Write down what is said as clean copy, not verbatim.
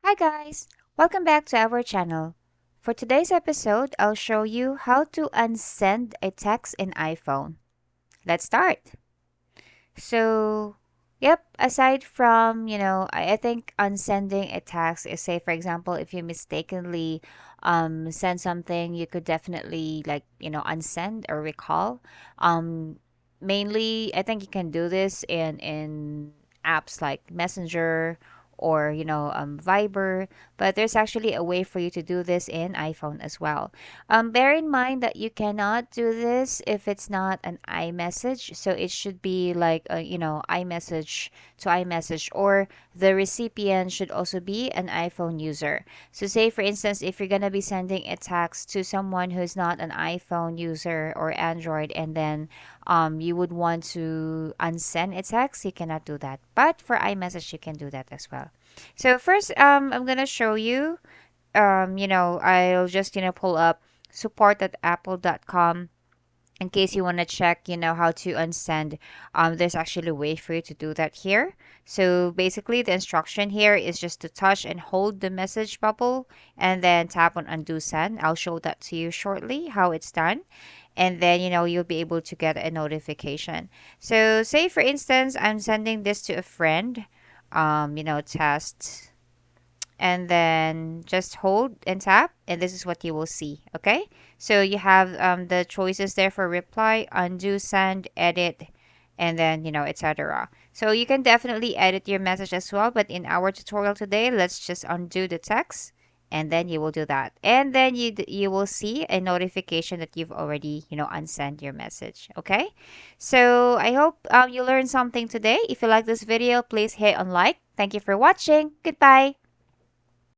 Hi guys, welcome back to our channel. For today's episode, I'll show you how to unsend a text in iPhone. Let's start. Aside from, I think unsending a text is, say, for example, if you mistakenly send something, you could definitely unsend or recall. Um Mainly, I think you can do this in apps like Messenger or Viber, but there's actually a way for you to do this in iPhone as well. Bear in mind that you cannot do this if it's not an iMessage. So it should be like iMessage to iMessage, or the recipient should also be an iPhone user. So say for instance, if you're gonna be sending a text to someone who's not an iPhone user or Android, and then you would want to unsend a text, you cannot do that. But for iMessage, you can do that as well. So first, I'm gonna show you I'll just pull up support.apple.com in case you want to check how to unsend. There's actually a way for you to do that here. So basically the instruction here is just to touch and hold the message bubble and then tap on undo send. I'll show that to you shortly how it's done, and then you'll be able to get a notification. So say for instance I'm sending this to a friend, test, and then just hold and tap, and this is what you will see. Okay, so you have the choices there for reply, undo send, edit, and then etc. So you can definitely edit your message as well, but in our tutorial today, let's just undo the text, and then you will do that, and then you will see a notification that you've already unsend your message. Okay, so I hope you learned something today. If you like this video, please hit on like. Thank you for watching. Goodbye.